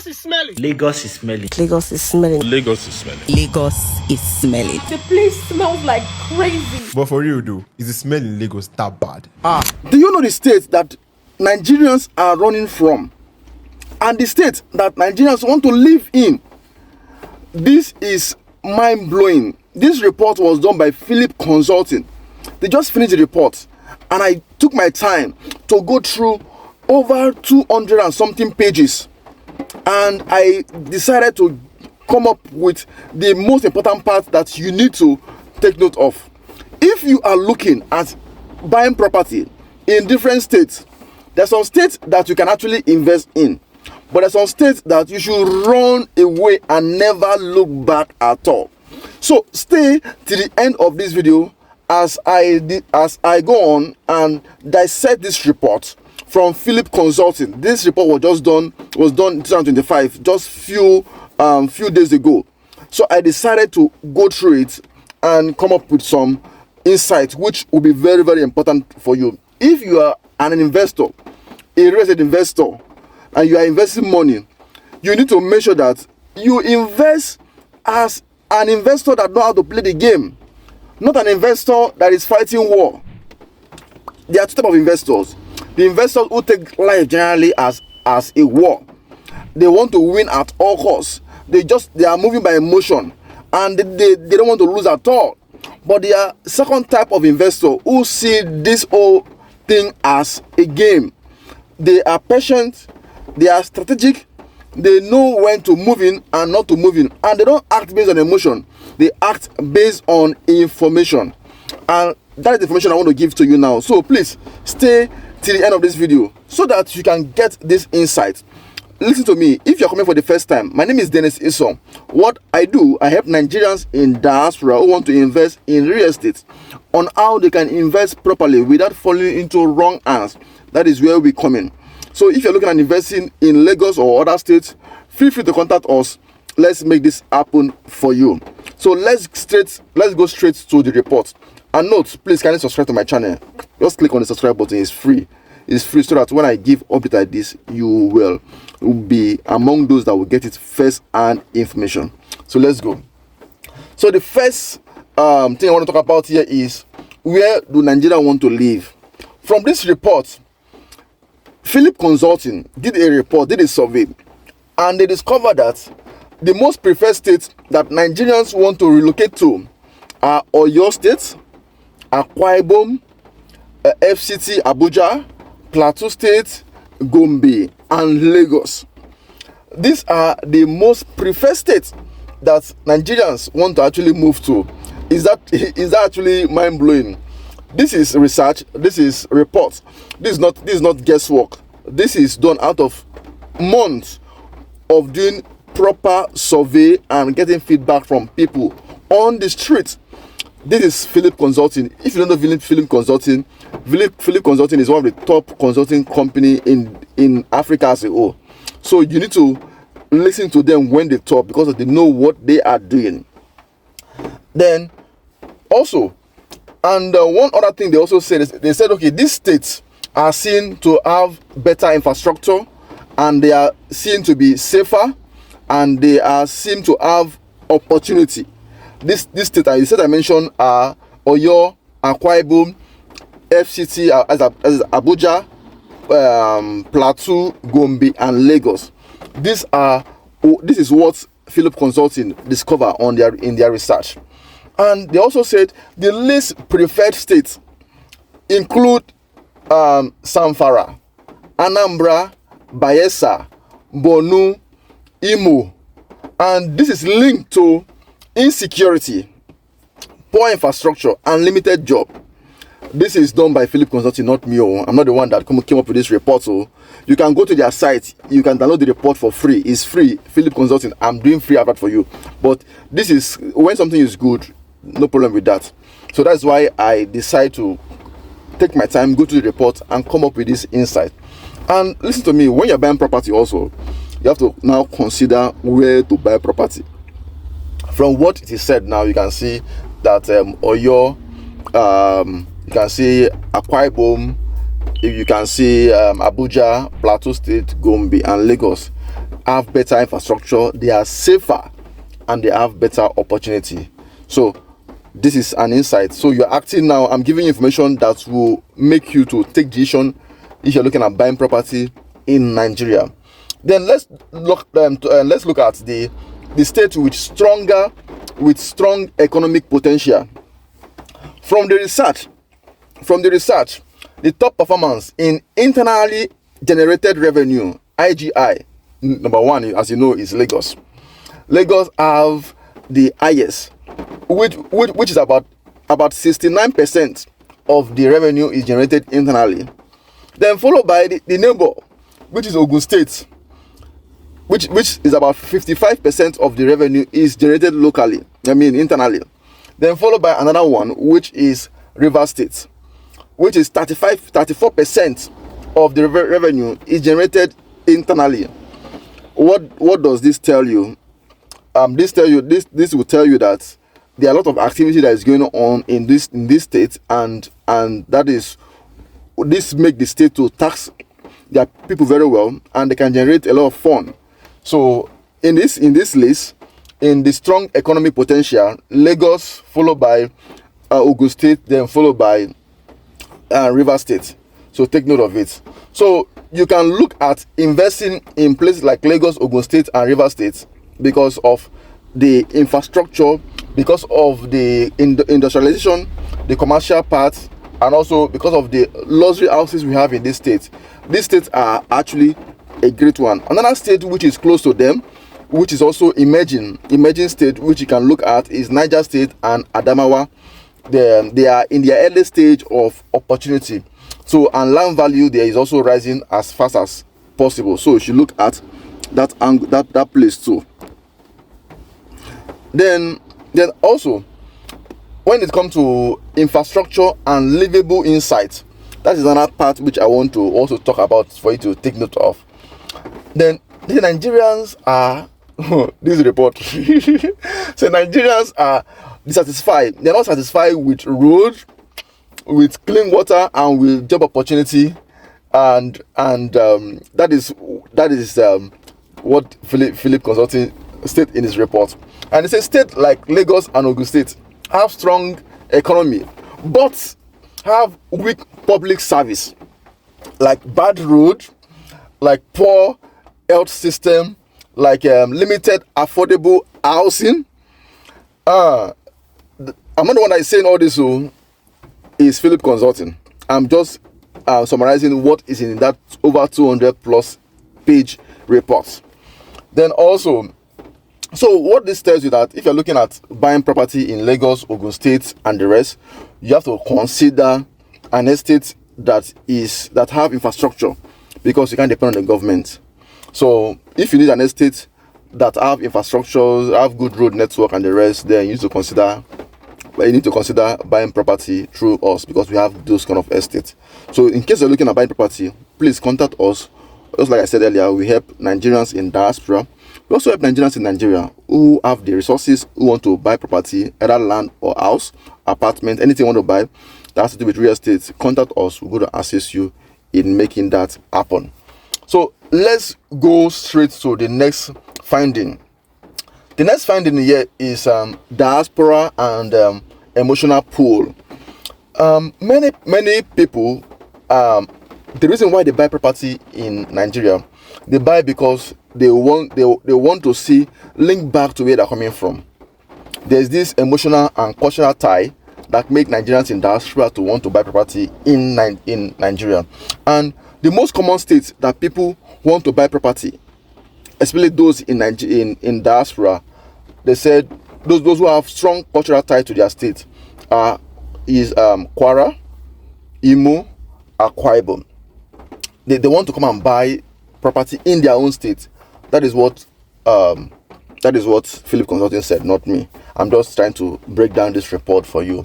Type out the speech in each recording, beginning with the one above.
Lagos is smelling. Lagos is smelling. Lagos is smelling. Lagos is smelling. Lagos is smelling. The place smells like crazy. But for real though, is the smell in Lagos that bad? Do you know the state that Nigerians are running from? And the state that Nigerians want to live in? This is mind-blowing. This report was done by Philip Consulting. They just finished the report, and I took my time to go through over 200 and something pages, and I decided to come up with the most important part that you need to take note of. If you are looking at buying property in different states, there's some states that you can actually invest in, but there's some states that you should run away and never look back at all. So stay till the end of this video as I go on and dissect this report from Philip Consulting. This report was done in 2025, just few days ago. So I decided to go through it and come up with some insights which will be very, very important for you. If you are an investor, a real estate investor, and you are investing money, you need to make sure that you invest as an investor that knows how to play the game, not an investor that is fighting war. There are two types of investors. The investors who take life generally as a war. They want to win at all costs. They are moving by emotion, and they don't want to lose at all. But there are second type of investor who see this whole thing as a game. They are patient, they are strategic, they know when to move in and not to move in, and they don't act based on emotion. They act based on information, and that is the information I want to give to you now. So please stay till the end of this video so that you can get this insight. Listen to me. If you're coming for the first time, my name is Dennis Isom. What I do, I help Nigerians in diaspora who want to invest in real estate on how they can invest properly without falling into wrong hands. That is where we come in. So if you're looking at investing in Lagos or other states, feel free to contact us. Let's make this happen for you. So let's go straight to the report. And note, please kindly subscribe to my channel. Just click on the subscribe button. It's free. It's free, so that when I give update like this, you will be among those that will get it first hand information. So let's go. So the first thing I want to talk about here is, where do Nigeria want to live? From this report, Philip Consulting did a survey, and they discovered that the most preferred states that Nigerians want to relocate to are Oyo State, Akwa Ibom, FCT Abuja, Plateau State, Gombe, and Lagos. These are the most preferred states that Nigerians want to actually move to. Is that actually mind-blowing? This is research, this is report. This is not guesswork. This is done out of months of doing proper survey and getting feedback from people on the street. This is Philip Consulting. If you don't know Philip Consulting, Philip Consulting is one of the top consulting company in Africa as a whole. So you need to listen to them when they talk, because they know what they are doing. Then also, and one other thing they also said is, they said, okay, these states are seen to have better infrastructure, and they are seen to be safer, and they are seen to have opportunity. This state, the state I mentioned are Oyo, Akwa Ibom, FCT as Abuja, Plateau, Gombe, and Lagos. This is what Philip Consulting discovered in their research. And they also said the least preferred states include Zamfara, Anambra, Bayelsa, Borno, Imo, and this is linked to insecurity, poor infrastructure, and limited job. This is done by Philip Consulting, not me. I'm not the one that came up with this report. So you can go to their site, you can download the report for free. It's free. Philip Consulting, I'm doing free advert for you. But this is when something is good, no problem with that. So that's why I decide to take my time, go to the report, and come up with this insight. And listen to me, when you're buying property also, you have to now consider where to buy property. From what it is said now, you can see that Oyo, you can see Akwa Ibom, you can see Abuja, Plateau State, Gombe, and Lagos. have better infrastructure, they are safer, and they have better opportunity. So this is an insight. So you're acting now. I'm giving you information that will make you to take decision if you're looking at buying property in Nigeria. Then let's look at the state with strong economic potential. From the research, the top performance in internally generated revenue, IGI, number one, as you know, is Lagos. Lagos have the highest, which is about 69% of the revenue is generated internally. Then followed by the neighbor, which is Ogun State, which is about 55% of the revenue is generated locally, internally. Then followed by another one, which is Rivers State, which is 34% of the revenue is generated internally. What does this tell you? This will tell you that there are a lot of activity that is going on in this state, and that is, this make the state to tax their people very well, and they can generate a lot of fun. So in this list, in the strong economic potential, Lagos followed by Ogun State, then followed by River State. So take note of it. So you can look at investing in places like Lagos, Ogun State, and River State because of the infrastructure, because of the industrialization, the commercial part, and also because of the luxury houses we have in this state. These states are actually a great one. Another state which is close to them, which is also emerging state, which you can look at, is Niger State and Adamawa. They are in their early stage of opportunity. So, and land value there is also rising as fast as possible. So you should look at that angle, that place too. Then also, when it comes to infrastructure and livable insight, that is another part which I want to also talk about for you to take note of. Then the Nigerians are this report. So Nigerians are dissatisfied. They're not satisfied with road, with clean water, and with job opportunity, and that is what Philip Consulting state in his report. And it's a state like Lagos and Ogun State have strong economy, but have weak public service, like bad road, like poor health system, like limited affordable housing. I'm not the one that is saying all this, is Philip Consulting. I'm just summarizing what is in that over 200 plus page report. Then also, so what this tells you, that if you're looking at buying property in Lagos, Ogun State, and the rest, you have to consider an estate that have infrastructure, because you can't depend on the government. So if you need an estate that have infrastructure, have good road network, and the rest, then you need to consider buying property through us, because we have those kind of estates. So in case you're looking at buying property, please contact us. Just like I said earlier, we help Nigerians in diaspora. We also help Nigerians in Nigeria who have the resources, who want to buy property, either land or house, apartment, anything you want to buy that has to do with real estate. Contact us. We're going to assist you in making that happen. So let's go straight to the next finding. The next finding here is diaspora and emotional pull. Many people, the reason why they buy property in Nigeria, they buy because they want to see link back to where they're coming from. There's this emotional and cultural tie that make Nigerians in diaspora to want to buy property in Nigeria. And the most common states that people want to buy property, especially those in diaspora, they said those who have strong cultural tie to their state is Kwara, Imo, Akwa Ibom. They want to come and buy property in their own state. That is what Philip Consulting said, not me. I'm just trying to break down this report for you.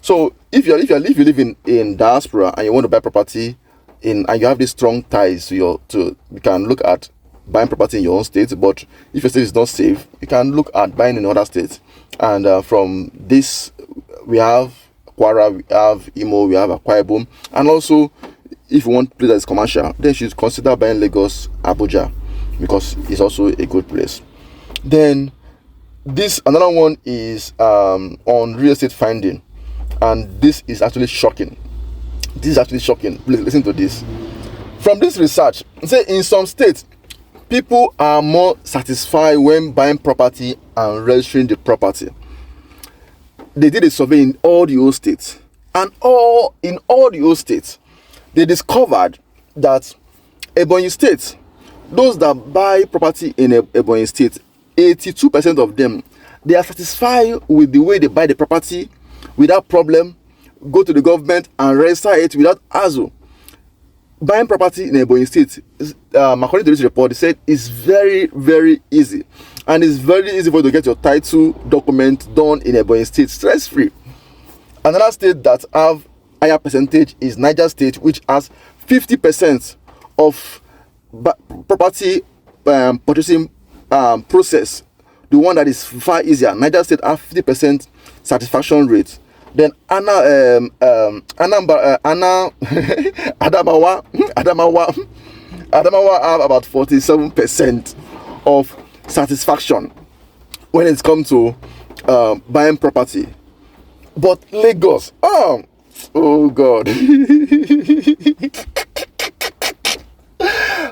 So if you live in diaspora and you want to buy property and you have these strong ties you can look at buying property in your own state. But if your state is not safe, you can look at buying in other states. And from this, we have Kwara, we have Imo, we have Akwa Ibom, and also if you want to play that is commercial, then you should consider buying Lagos, Abuja. because it's also a good place. Then this another one is on real estate finding, and this is actually shocking. Please listen to this. From this research, say in some states, people are more satisfied when buying property and registering the property. They did a survey in all the old states, and in all the old states, they discovered that Ebonyi State, those that buy property in Ebonyi State, 82% of them, they are satisfied with the way they buy the property without problem, go to the government and register it without hassle. Buying property in Ebonyi State, according to this report, they said it's very, very easy. And it's very easy for you to get your title document done in Ebonyi State stress-free. Another state that have higher percentage is Niger State, which has 50% of property purchasing process. The one that is far easier. Niger State have 50% satisfaction rate. Then Adamawa have about 47% of satisfaction when it comes to buying property. But Lagos, oh God,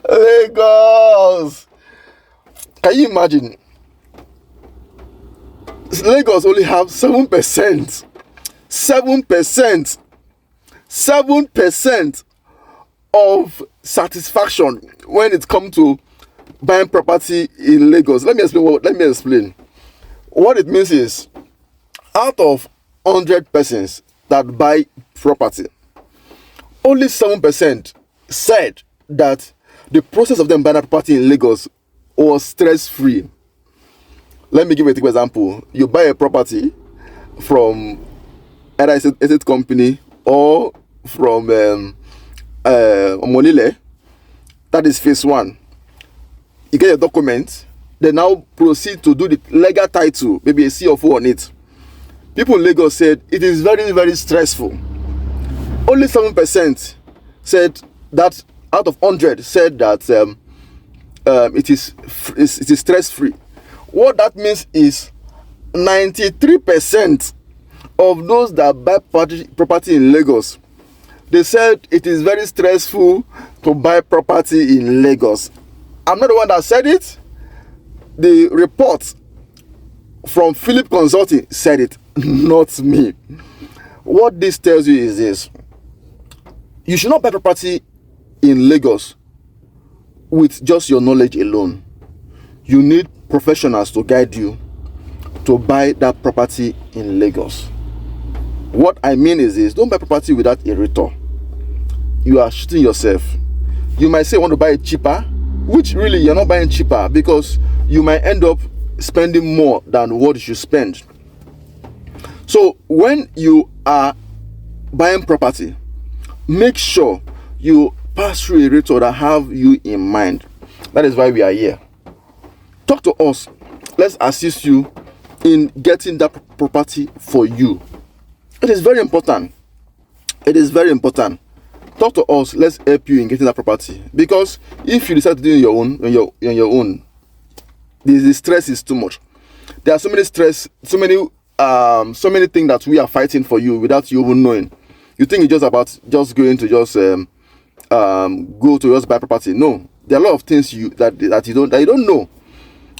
Lagos, can you imagine? Lagos only have 7% of satisfaction when it comes to buying property in Lagos. Let me explain. What it means is, out of 100 persons that buy property, only 7% said that the process of them buying that property in Lagos was stress-free. Let me give a quick example. You buy a property from either estate company or from Omonile. That is phase one. You get your document, they now proceed to do the legal title, maybe a CFO on it. People in Lagos said it is very, very stressful. Only 7% said that out of 100 said that it is stress-free. What that means is 93% of those that buy property in Lagos, they said it is very stressful to buy property in Lagos. I'm not the one that said it. The report from Philip Consulting said it, not me. What this tells you is this: you should not buy property in Lagos with just your knowledge alone. You need professionals to guide you to buy that property in Lagos. What I mean is this: don't buy property without a realtor. You are shooting yourself. You might say you want to buy it cheaper, which really you're not buying cheaper, because you might end up spending more than what you should spend. So when you are buying property, make sure you pass through a realtor that have you in mind. That is why we are here. Talk to us. Let's assist you in getting that property for you. It is very important. It is very important. Talk to us. Let's help you in getting that property. Because if you decide to do it on your own, the stress is too much. There are so many stress, so many things that we are fighting for you without you even knowing. You think it's just about just going to just go to just buy property. No, there are a lot of things that you don't know.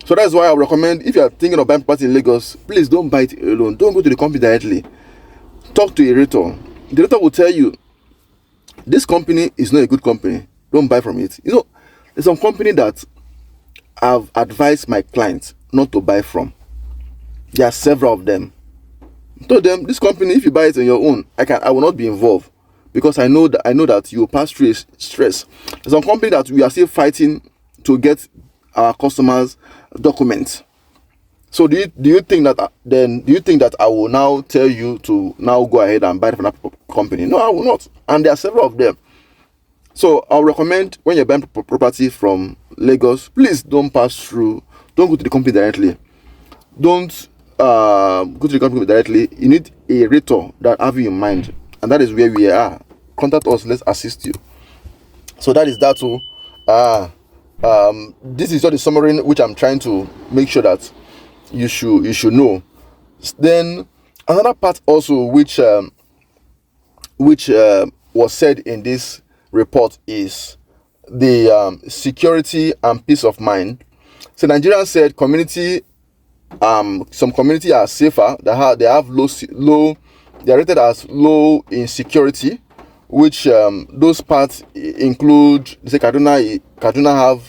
So that's why I recommend, if you are thinking of buying property in Lagos, please don't buy it alone. Don't go to the company directly. Talk to a realtor. The realtor will tell you, this company is not a good company. Don't buy from it. You know, there's some company that I've advised my clients not to buy from. There are several of them. I told them, this company, if you buy it on your own, I will not be involved, because I know that you will pass through stress. There's some company that we are still fighting to get our customers documents. So do you think that I will now tell you to now go ahead and buy from that company? No, I will not. And there are several of them. So I'll recommend, when you're buying property from Lagos, please don't go to the company directly. Don't go to the company directly. You need a realtor that have you in mind, and that is where we are. Contact us. Let's assist you. So that is that too. This is just a summary which I'm trying to make sure that you should know. Then another part also which was said in this report is the security and peace of mind. So Nigerians said some community are safer. They have low. They are rated as low in security, which those parts include. They say Kaduna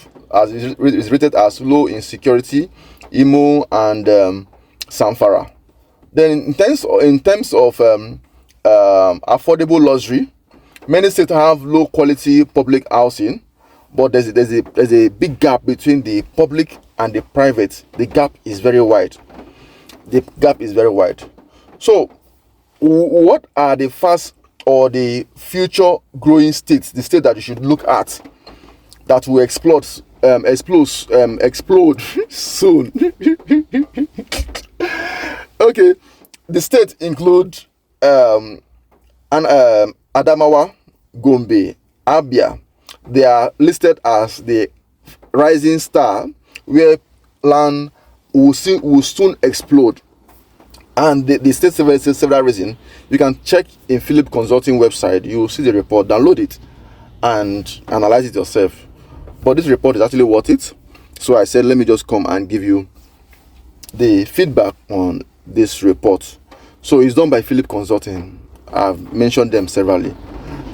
is rated as low in security, Imo and Samfara. Then in terms of affordable luxury, many states have low quality public housing, but there's a big gap between the public and the private. The gap is very wide. So what are the fast or the future growing states, the state that you should look at that will explode soon? Okay, the states include Adamawa, Gombe, Abia. They are listed as the rising star where land will soon explode. And the state several reasons. You can check in Philip Consulting website. You will see the report, download it, and analyze it yourself. But this report is actually worth it. So I said, let me just come and give you the feedback on this report. So it's done by Philip Consulting. I've mentioned them severally.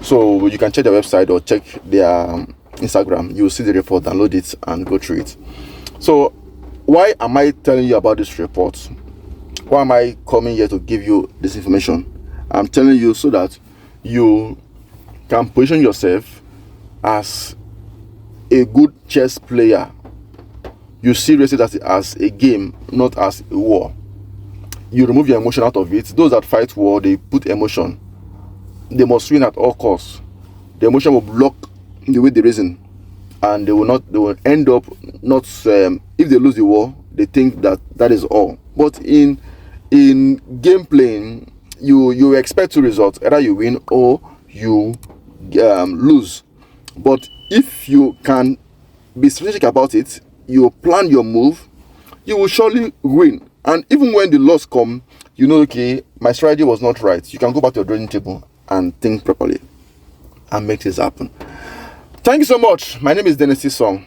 So you can check their website or check their Instagram. You will see the report, download it, and go through it. So why am I telling you about this report? Why am I coming here to give you this information? I'm telling you so that you can position yourself as a good chess player. You see race it as a game, not as a war. You remove your emotion out of it. Those that fight war, they put emotion. They must win at all costs. The emotion will block the way they reason, and they will end up not. If they lose the war, they think that is all. But in game playing, you expect two results: either you win or you lose. But if you can be strategic about it, you plan your move, you will surely win. And even when the loss come, you know, okay, my strategy was not right. You can go back to your drawing table and think properly and make this happen. Thank you so much. My name is Dennis Song.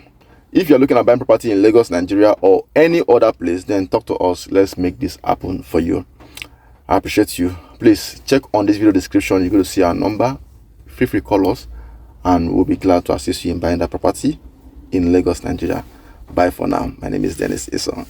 If you're looking at buying property in Lagos, Nigeria, or any other place, then talk to us. Let's make this happen for you. I appreciate you. Please check on this video description. You're going to see our number. Feel free to call us, and we'll be glad to assist you in buying that property in Lagos, Nigeria. Bye for now. My name is Dennis Song.